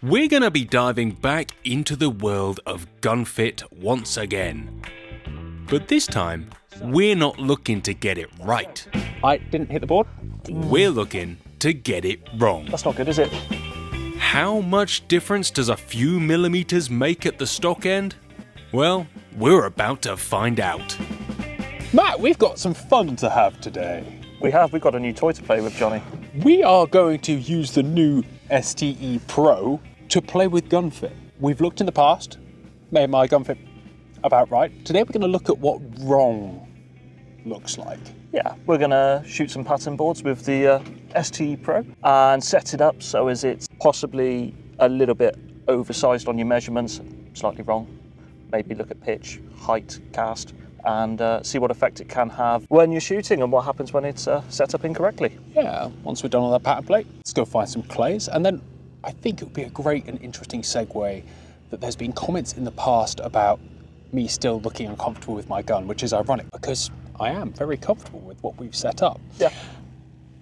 We're going to be diving back into the world of gun fit once again. But this time, we're not looking to get it right. I didn't hit the board. We're looking to get it wrong. That's not good, is it? How much difference does a few millimeters make at the stock end? Well, we're about to find out. Matt, we've got some fun to have today. We've got a new toy to play with, Johnny. We are going to use the new STE Pro to play with gun fit. We've looked in the past, made my gun fit about right. Today we're going to look at what wrong looks like. Yeah, we're going to shoot some pattern boards with the STE Pro and set it up so as it's possibly a little bit oversized on your measurements, slightly wrong. Maybe look at pitch, height, cast, and see what effect it can have when you're shooting and what happens when it's set up incorrectly. Yeah, once we're done on that pattern plate, let's go find some clays. And then I think it would be a great and interesting segue that there's been comments in the past about me still looking uncomfortable with my gun, which is ironic because I am very comfortable with what we've set up. Yeah.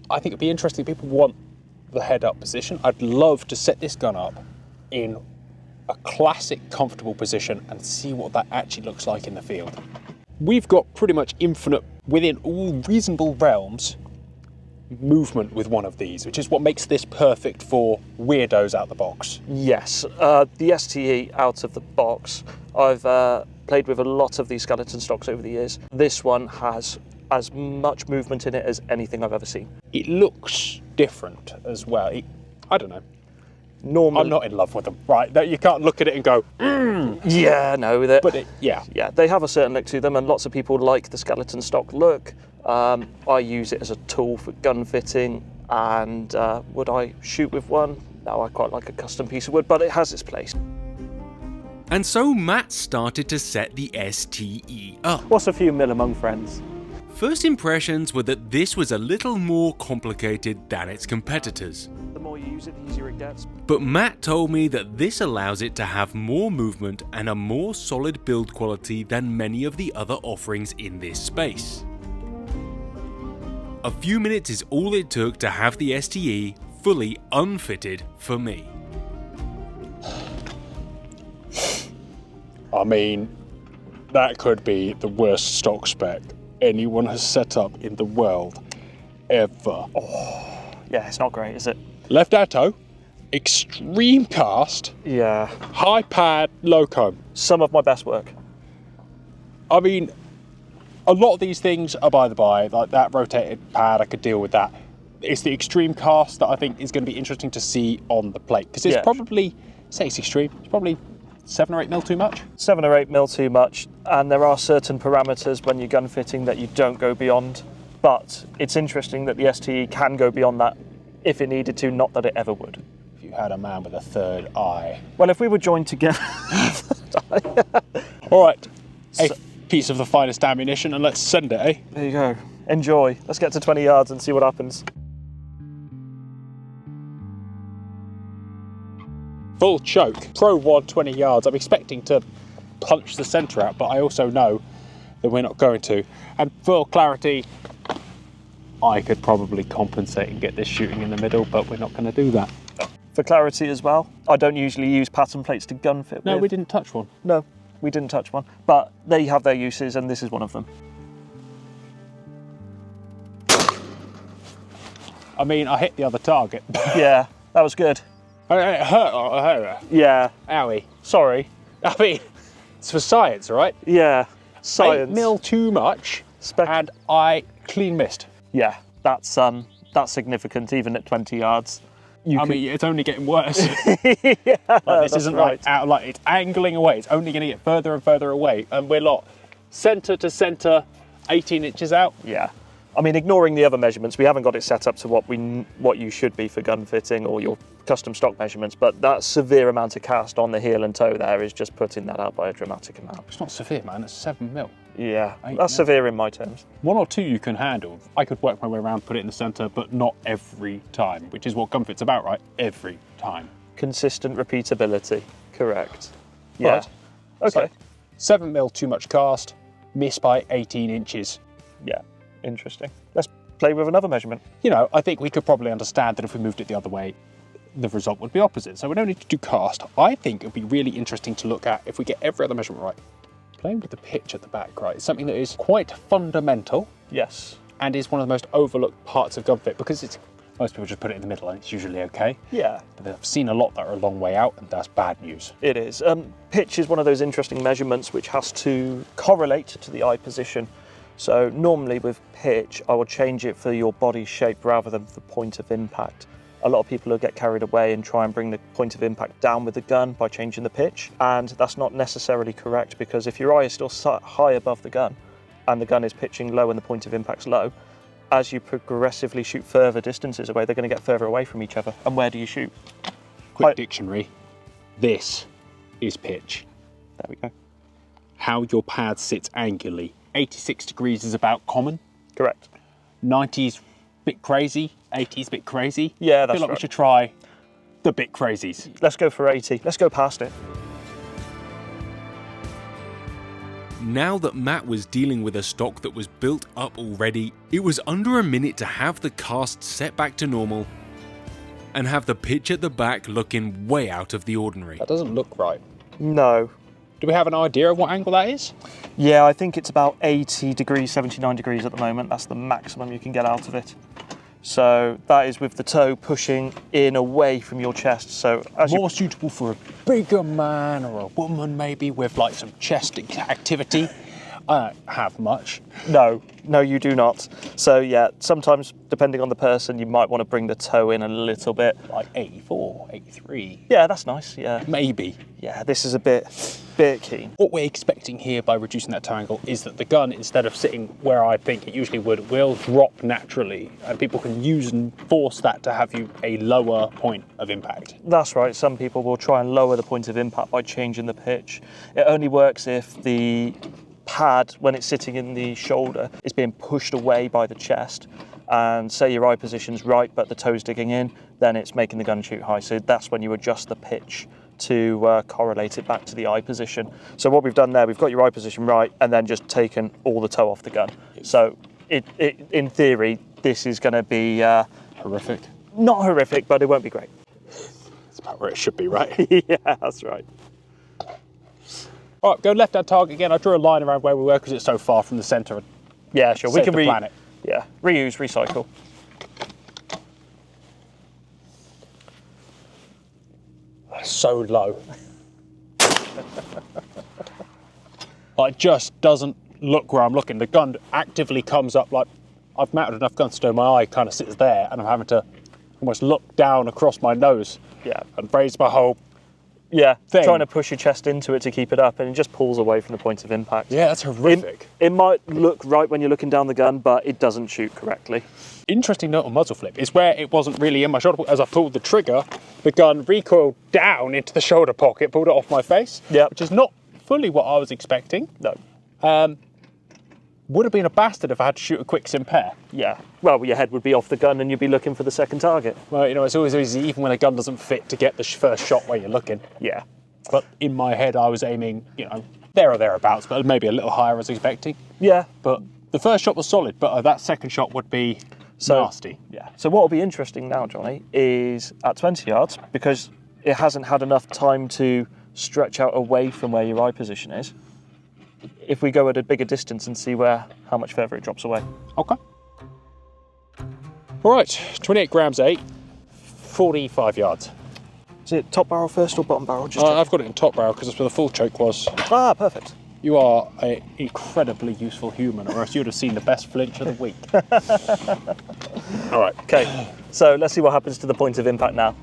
I think it'd be interesting if people want the head up position. I'd love to set this gun up in a classic comfortable position and see what that actually looks like in the field. We've got pretty much infinite, within all reasonable realms, movement with one of these, which is what makes this perfect for weirdos out the box. Yes, the STE out of the box, I've played with a lot of these skeleton stocks over the years. This one has as much movement in it as anything I've ever seen. It looks different as well. I don't know. Normally, I'm not in love with them, right? You can't look at it and go, yeah, no, but yeah, they have a certain look to them, and lots of people like the skeleton stock look. I use it as a tool for gun fitting, and would I shoot with one? No, I quite like a custom piece of wood, but it has its place. And so Matt started to set the STE up. What's a few mil among friends? First impressions were that this was a little more complicated than its competitors. The more you use it, the easier it gets. But Matt told me that this allows it to have more movement and a more solid build quality than many of the other offerings in this space. A few minutes is all it took to have the STE fully unfitted for me. I mean, that could be the worst stock spec anyone has set up in the world ever. Oh, yeah, it's not great, is it? Left auto, extreme cast, Yeah. high pad, low comb. Some of my best work. I mean, a lot of these things are by the by, like that rotated pad, I could deal with that. It's the extreme cast that I think is going to be interesting to see on the plate, because it's probably, say it's extreme, it's probably 7 or 8 mil too much. 7 or 8 mil too much, and there are certain parameters when you're gun fitting that you don't go beyond, but it's interesting that the STE can go beyond that if it needed to, not that it ever would. If you had a man with a third eye. Well, if we were joined together... All right, a piece of the finest ammunition, and let's send it, eh? There you go. Enjoy. Let's get to 20 yards and see what happens. Full choke, Pro 1, 20 yards. I'm expecting to punch the centre out, but I also know that we're not going to. And for clarity, I could probably compensate and get this shooting in the middle, but we're not going to do that. For clarity as well, I don't usually use pattern plates to gun fit No, with. we didn't touch one. No, we didn't touch one, but they have their uses, and this is one of them. I mean, I hit the other target. Yeah, that was good. It hurt. Yeah. Owie. Sorry. I mean, it's for science, right? Yeah. Science. 8 mil too much, and I clean missed. Yeah, that's significant even at 20 yards. I mean, it's only getting worse. Yeah, this isn't right. Like it's angling away. It's only going to get further and further away, and we're not centre to centre, 18 inches out. Yeah. I mean, ignoring the other measurements, we haven't got it set up to what you should be for gun fitting or your custom stock measurements, but that severe amount of cast on the heel and toe there is just putting that out by a dramatic amount. It's not severe, man. It's 7 mil. Yeah, 8 that's mil. severe in my terms. 1 or 2 you can handle. I could work my way around, put it in the centre, but not every time, which is what gun fit's about, right? Every time. Consistent repeatability, correct. Yeah. Right. Okay. So, 7 mil too much cast, missed by 18 inches. Yeah, interesting. Let's play with another measurement. You know, I think we could probably understand that if we moved it the other way, the result would be opposite. So we don't need to do cast. I think it'd be really interesting to look at, if we get every other measurement right, playing with the pitch at the back, right? It's something that is quite fundamental. Yes. And is one of the most overlooked parts of gun fit, because most people just put it in the middle and it's usually okay. Yeah. But I've seen a lot that are a long way out, and that's bad news. It is. Pitch is one of those interesting measurements which has to correlate to the eye position. So normally with pitch, I will change it for your body shape rather than the point of impact. A lot of people will get carried away and try and bring the point of impact down with the gun by changing the pitch. And that's not necessarily correct, because if your eye is still high above the gun and the gun is pitching low and the point of impact's low, as you progressively shoot further distances away, they're going to get further away from each other. And where do you shoot? Quick dictionary. This is pitch. There we go. How your pad sits angularly. 86 degrees is about common. Correct. 90's bit crazy, 80's bit crazy. Yeah, I that's feel like right. we should try the bit crazies. Let's go for 80. Let's go past it. Now that Matt was dealing with a stock that was built up already, it was under a minute to have the cast set back to normal and have the pitch at the back looking way out of the ordinary. That doesn't look right. No. Do we have an idea of what angle that is? Yeah, I think it's about 80 degrees, 79 degrees at the moment. That's the maximum you can get out of it. So that is with the toe pushing in away from your chest. So as More suitable for a bigger man or a woman, maybe, with like some chest activity. I don't have much. No, you do not. So yeah, sometimes depending on the person, you might want to bring the toe in a little bit. Like 84, 83. Yeah, that's nice. Yeah, Maybe. yeah. This is a bit keen. What we're expecting here by reducing that toe angle is that the gun, instead of sitting where I think it usually would, will drop naturally, and people can use and force that to have you a lower point of impact. That's right. Some people will try and lower the point of impact by changing the pitch. It only works if the pad, when it's sitting in the shoulder, is being pushed away by the chest, and say your eye position's right but the toe's digging in, then it's making the gun shoot high. So that's when you adjust the pitch to correlate it back to the eye position. So what we've done there, we've got your eye position right and then just taken all the toe off the gun. So in theory, this is going to be Horrific. not horrific, but it won't be great. That's about where it should be, right? Yeah, that's right. All right, go left-hand target again. I drew a line around where we were because it's so far from the centre. Yeah, sure. We Save can the planet. Yeah, reuse, recycle. So low. Like, just doesn't look where I'm looking. The gun actively comes up, like I've mounted enough guns so my eye kind of sits there, and I'm having to almost look down across my nose. Yeah. And raise my whole thing. Trying to push your chest into it to keep it up, and it just pulls away from the point of impact. Yeah, that's horrific. It might look right when you're looking down the gun, but it doesn't shoot correctly. Interesting note on muzzle flip is where it wasn't really in my shoulder pocket. As I pulled the trigger, the gun recoiled down into the shoulder pocket, pulled it off my face. Yeah. Which is not fully what I was expecting. No. Would have been a bastard if I had to shoot a quick sim pair. Yeah. Well, your head would be off the gun and you'd be looking for the second target. Well, you know, it's always easy, even when a gun doesn't fit, to get the first shot where you're looking. Yeah. But in my head, I was aiming, you know, there or thereabouts, but maybe a little higher as I was expecting. Yeah. But the first shot was solid, but that second shot would be nasty. Yeah. So what will be interesting now, Johnny, is at 20 yards, because it hasn't had enough time to stretch out away from where your eye position is, if we go at a bigger distance and see how much further it drops away. Okay. All right, 28 grams 8, 45 yards. Is it top barrel first or bottom barrel? I've got it in top barrel because that's where the full choke was. Ah, perfect. You are an incredibly useful human, or else you'd have seen the best flinch of the week. All right, okay. So let's see what happens to the point of impact now.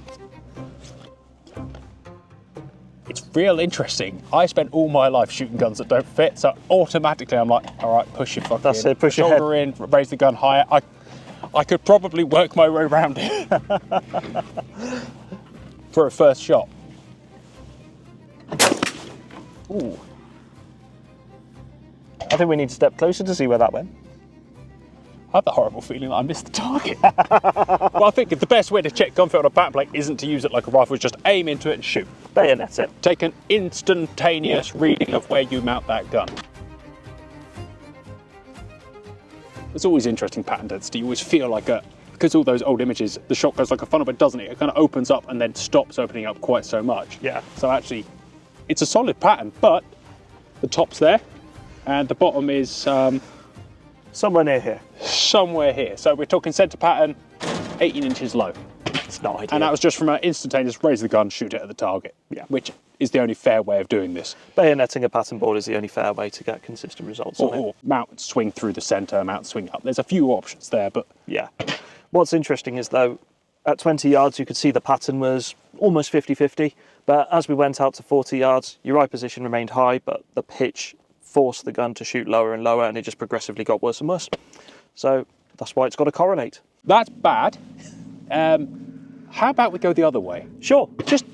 It's real interesting. I spent all my life shooting guns that don't fit, so automatically I'm like, all right, push your fucking That's it, push your shoulder in, raise the gun higher. I could probably work my way around it for a first shot. Ooh. I think we need to step closer to see where that went. I have the horrible feeling that I missed the target. Well, I think the best way to check gunfield on a backplate isn't to use it like a rifle, just aim into it and shoot. Bayonet it. Take an instantaneous reading of where you mount that gun. It's always interesting pattern density. You always feel like a because all those old images, the shot goes like a funnel, but doesn't it? It kind of opens up and then stops opening up quite so much. Yeah. So actually, it's a solid pattern, but the top's there, and the bottom is somewhere near here. somewhere here. So we're talking centre pattern, 18 inches low. It's not ideal. And that was just from an instantaneous raise the gun, shoot it at the target. Yeah. Which is the only fair way of doing this. Bayoneting a pattern board is the only fair way to get consistent results on it. Or mount, swing through the centre, mount, swing up. There's a few options there, but Yeah. What's interesting is though, at 20 yards, you could see the pattern was almost 50-50, but as we went out to 40 yards, your eye position remained high, but the pitch forced the gun to shoot lower and lower, and it just progressively got worse and worse. So that's why it's got to correlate. that's bad. How about we go the other way? Sure. Just,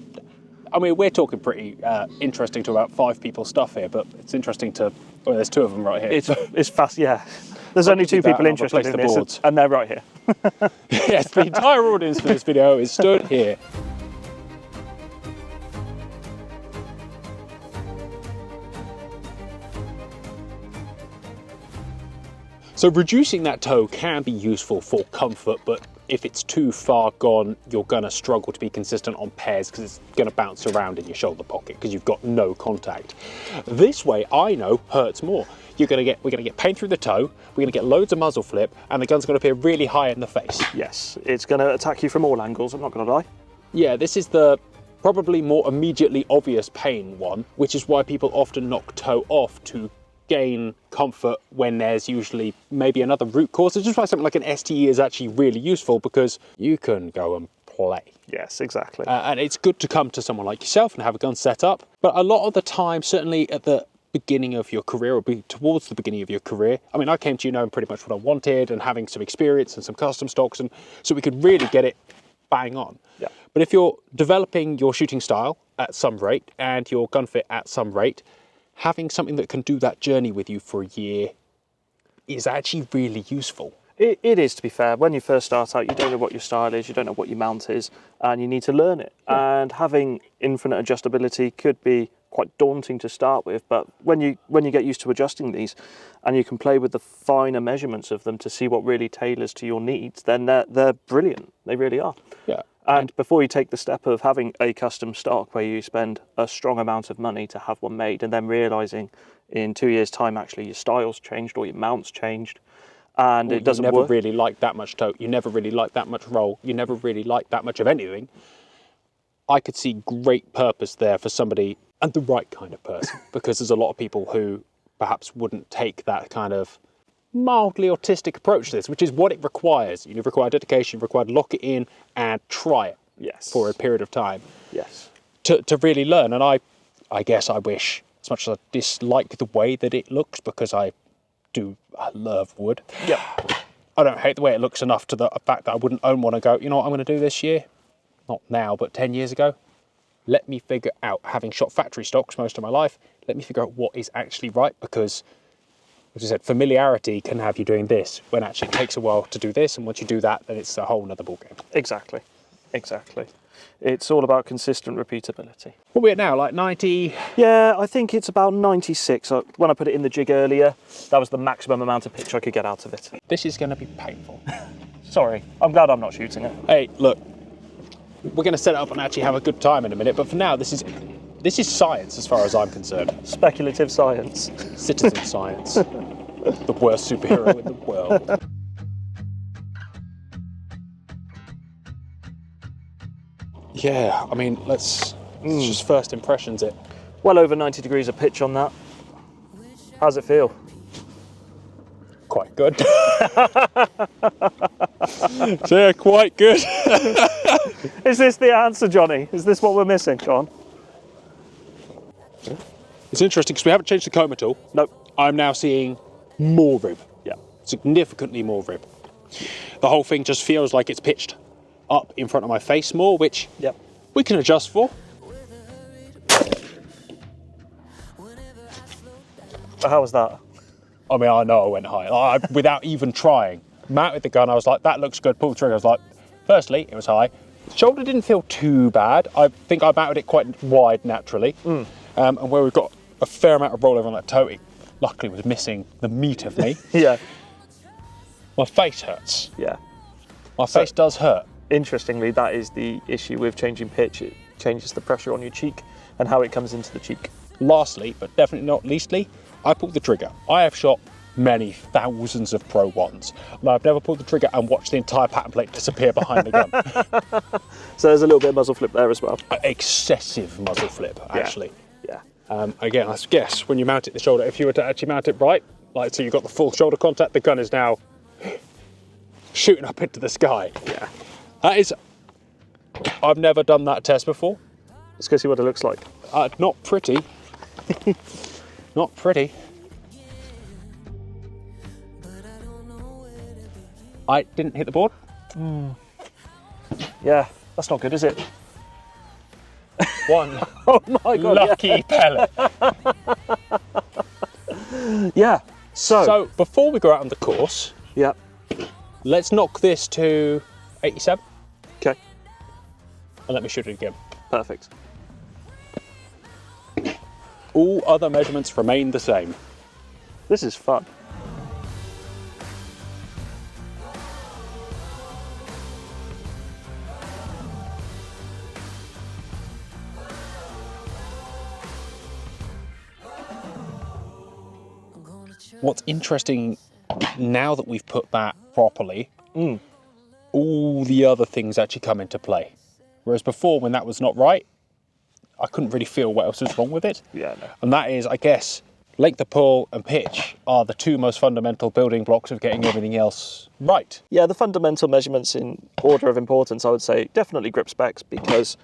I mean, we're talking pretty interesting to about 5 people stuff here, but it's interesting to, well, there's 2 of them right here. It's fast, yeah. There's only 2 do that people and I'll interested replace in the this, boards. and they're right here. Yes, the entire audience for this video is stood here. So reducing that toe can be useful for comfort, but if it's too far gone, you're going to struggle to be consistent on pairs because it's going to bounce around in your shoulder pocket because you've got no contact. This way, I know, hurts more. We're going to get pain through the toe, we're going to get loads of muzzle flip, and the gun's going to appear really high in the face. Yes, it's going to attack you from all angles, I'm not going to lie. Yeah, this is the probably more immediately obvious pain one, which is why people often knock toe off to gain comfort when there's usually maybe another root cause. It's just why something like an STE is actually really useful because you can go and play. Yes, exactly. And it's good to come to someone like yourself and have a gun set up. But a lot of the time, certainly at the beginning of your career or towards the beginning of your career, I mean, I came to you knowing pretty much what I wanted and having some experience and some custom stocks, and so we could really get it bang on. Yeah. But if you're developing your shooting style at some rate and your gun fit at some rate, having something that can do that journey with you for a year is actually really useful. It is, to be fair. When you first start out, you don't know what your style is, you don't know what your mount is, and you need to learn it. Yeah. And having infinite adjustability could be quite daunting to start with, but when you get used to adjusting these and you can play with the finer measurements of them to see what really tailors to your needs, then they're brilliant. They really are. Yeah. And before you take the step of having a custom stock where you spend a strong amount of money to have one made and then realising in 2 years' time actually your style's changed or your mount's changed and it doesn't work. You never really liked that much tote, you never really liked that much roll, you never really liked that much of anything. I could see great purpose there for somebody, and the right kind of person, because there's a lot of people who perhaps wouldn't take that kind of mildly autistic approach to this, which is what it requires. You require dedication, you require to lock it in and try it. Yes. For a period of time. Yes. To really learn. And I guess I wish, as much as I dislike the way that it looks, because I love wood. Yeah. I don't hate the way it looks enough to the fact that I wouldn't own one and go, you know what I'm going to do this year? Not now, but 10 years ago. Let me figure out, having shot factory stocks most of my life, let me figure out what is actually right, because, as I said, familiarity can have you doing this when actually it takes a while to do this, and once you do that, then it's a whole nother ballgame. Exactly. It's all about consistent repeatability. What are we at now, like 90? Yeah, I think it's about 96. When I put it in the jig earlier, that was the maximum amount of pitch I could get out of it. This is going to be painful. Sorry, I'm glad I'm not shooting it. Hey, look, we're going to set it up and actually have a good time in a minute, but for now, this is science as far as I'm concerned. Speculative science. Citizen science. The worst superhero in the world. Yeah, I mean, it's just first impressions it. Well over 90 degrees of pitch on that. How's it feel? Quite good. Yeah, quite good. Is this the answer, Johnny? Is this what we're missing, John? It's interesting because we haven't changed the comb at all. Nope. I'm now seeing more rib. Yeah. Significantly more rib. The whole thing just feels like it's pitched up in front of my face more, which we can adjust for. How was that? I mean, I know I went high. Without even trying. Mounted the gun, I was like, that looks good, pulled the trigger. I was like, firstly, it was high. Shoulder didn't feel too bad. I think I mounted it quite wide naturally. And where we've got a fair amount of roll over on that toe, it luckily was missing the meat of me. Yeah. My face hurts. Yeah. My face does hurt. Interestingly, that is the issue with changing pitch. It changes the pressure on your cheek and how it comes into the cheek. Lastly, but definitely not leastly, I pulled the trigger. I have shot many thousands of Pro 1s, and I've never pulled the trigger and watched the entire pattern plate disappear behind the gun. So there's a little bit of muzzle flip there as well. Excessive muzzle flip, actually. Yeah. Again, I guess when you mount it the shoulder, if you were to actually mount it right, like so you've got the full shoulder contact, the gun is now shooting up into the sky. Yeah. That is, I've never done that test before. Let's go see what it looks like. Not pretty. Not pretty. I didn't hit the board. Yeah, that's not good, is it? One Oh my god. lucky pellet. Yeah. So before we go out on the course, Yeah. let's knock this to 87 Okay. and let me shoot it again. Perfect. All other measurements remain the same. This is fun. What's interesting now that we've put that properly, all the other things actually come into play. Whereas before, when that was not right, I couldn't really feel what else was wrong with it. Yeah, no. And that is, I guess, length of pull and pitch are the two most fundamental building blocks of getting everything else right. Yeah, the fundamental measurements in order of importance, I would say, definitely grip specs, because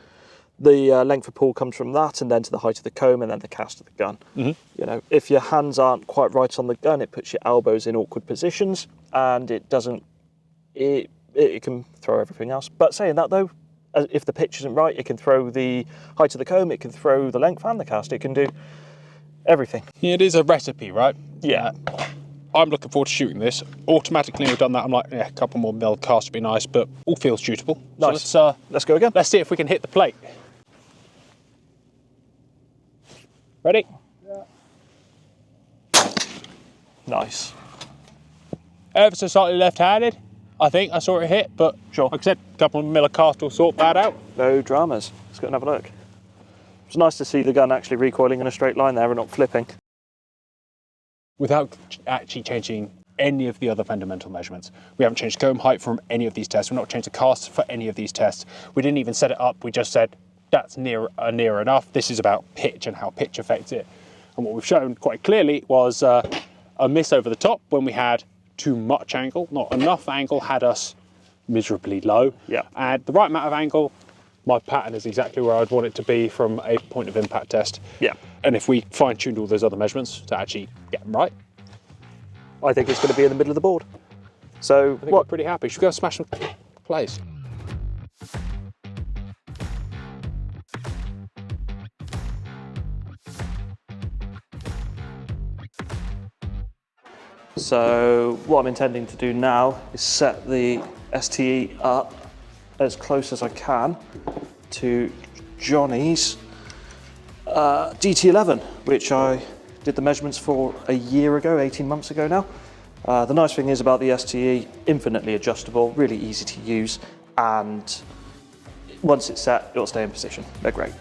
the length of pull comes from that, and then to the height of the comb, and then the cast of the gun. You know, if your hands aren't quite right on the gun, it puts your elbows in awkward positions, and it doesn't. It can throw everything else. But saying that though, if the pitch isn't right, it can throw the height of the comb, it can throw the length and the cast. It can do everything. Yeah, it is a recipe, right? Yeah. I'm looking forward to shooting this. Automatically, we've done that. I'm like, yeah, a couple more mil cast would be nice, but all feels shootable. Nice. So Let's go again. let's see if we can hit the plate. Ready? Nice. Ever so slightly left-handed. I think I saw it hit, but Sure. like I said, a couple of mil cast will sort that out. No dramas. Let's go and have a look. It's nice to see the gun actually recoiling in a straight line there and not flipping. Without actually changing any of the other fundamental measurements. We haven't changed comb height from any of these tests. We've not changed the cast for any of these tests. We didn't even set it up. We just said, that's near enough. This is about pitch and how pitch affects it. And what we've shown quite clearly was a miss over the top when we had too much angle. Not enough angle had us miserably low. Yeah. And the right amount of angle, my pattern is exactly where I'd want it to be from a point of impact test. Yeah. And if we fine-tuned all those other measurements to actually get them right, I think it's going to be in the middle of the board. So I think we're pretty happy. Should we go smash some plays? So what I'm intending to do now is set the STE up as close as I can to Johnny's DT11, which I did the measurements for a year ago, 18 months ago now. The nice thing is about the STE, infinitely adjustable, really easy to use, and once it's set, it'll stay in position. They're great.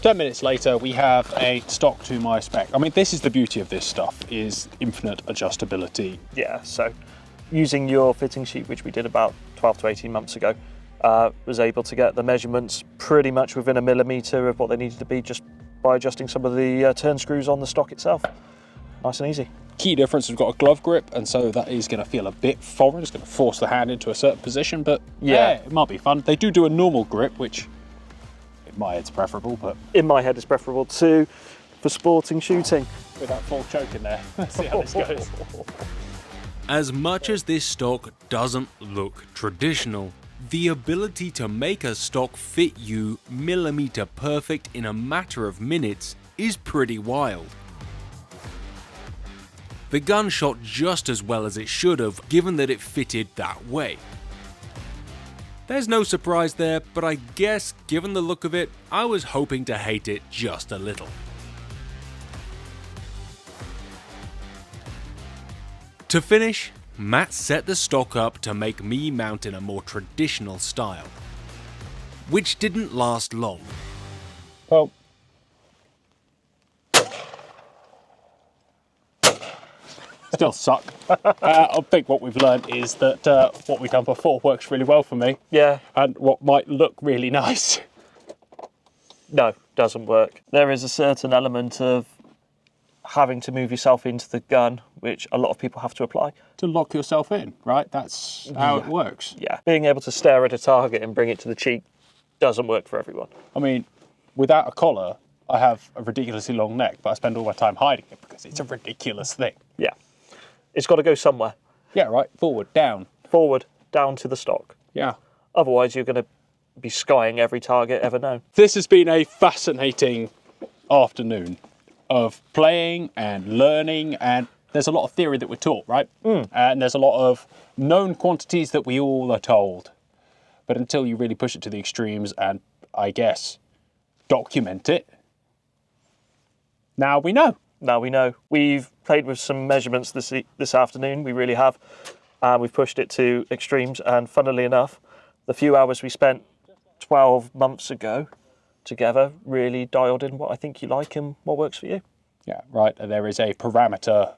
Ten minutes later, we have a stock to my spec. I mean, this is the beauty of this stuff, is infinite adjustability. Yeah, so using your fitting sheet, which we did about 12 to 18 months ago, was able to get the measurements pretty much within a millimetre of what they needed to be just by adjusting some of the turn screws on the stock itself. Nice and easy. Key difference, we've got a glove grip, and so that is going to feel a bit foreign. It's going to force the hand into a certain position, but yeah, it might be fun. They do a normal grip, which in my head's preferable, but In my head, it's preferable too for sporting shooting. with that full choke in there. Let's see how this goes. As much as this stock doesn't look traditional, the ability to make a stock fit you millimeter perfect in a matter of minutes is pretty wild. The gun shot just as well as it should have, given that it fitted that way. There's no surprise there, but I guess given the look of it, I was hoping to hate it just a little. To finish, Matt set the stock up to make me mount in a more traditional style, which didn't last long. Well, still suck. I think what we've learned is that what we've done before works really well for me. Yeah. And what might look really nice. No, doesn't work. There is a certain element of having to move yourself into the gun, which a lot of people have to apply. To lock yourself in, right? That's how it works. Yeah. Being able to stare at a target and bring it to the cheek doesn't work for everyone. I mean, without a collar, I have a ridiculously long neck, but I spend all my time hiding it because it's a ridiculous thing. Yeah. It's got to go somewhere. Yeah, right. Forward, down. Forward, down to the stock. Yeah. Otherwise, you're going to be skying every target ever known. This has been a fascinating afternoon of playing and learning, and there's a lot of theory that we're taught, right? And there's a lot of known quantities that we all are told. But until you really push it to the extremes and, I guess, document it, now we know. Now we know. We've played with some measurements this afternoon, we really have. And we've pushed it to extremes, and funnily enough, the few hours we spent 12 months ago together really dialed in what I think you like and what works for you. Yeah, right. There is a parameter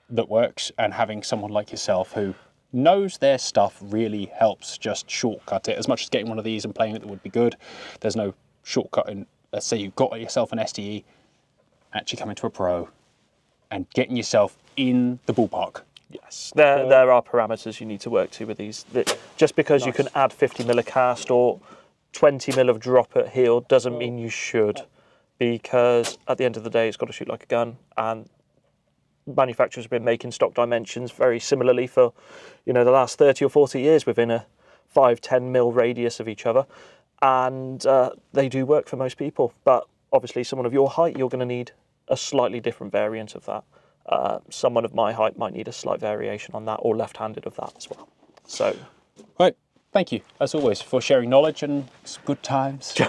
that works, and having someone like yourself who knows their stuff really helps just shortcut it. As much as getting one of these and playing with it would be good, there's no shortcut in, let's say you've got yourself an STE, actually coming to a Pro and getting yourself in the ballpark. Yes, there are parameters you need to work to with these. Just because you can add 50 mil of cast or 20 mil of drop at heel doesn't mean you should, because at the end of the day it's got to shoot like a gun, and manufacturers have been making stock dimensions very similarly for the last 30 or 40 years within a 5-10 mil radius of each other, and they do work for most people. But obviously someone of your height, you're going to need a slightly different variant of that. Someone of my height might need a slight variation on that, or left-handed of that as well. So, right, thank you as always for sharing knowledge and good times.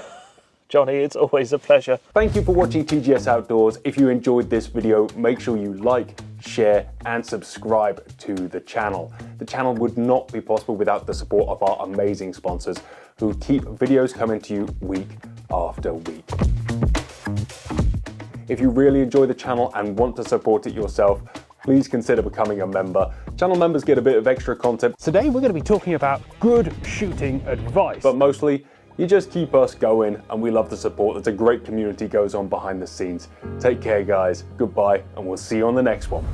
Johnny, it's always a pleasure. Thank you for watching TGS Outdoors. If you enjoyed this video, make sure you like, share and subscribe to the channel. The channel would not be possible without the support of our amazing sponsors who keep videos coming to you week after week. If you really enjoy the channel and want to support it yourself, please consider becoming a member. Channel members get a bit of extra content. Today we're going to be talking about good shooting advice. But mostly, you just keep us going, and we love the support. There's a great community goes on behind the scenes. Take care, guys. Goodbye, and we'll see you on the next one.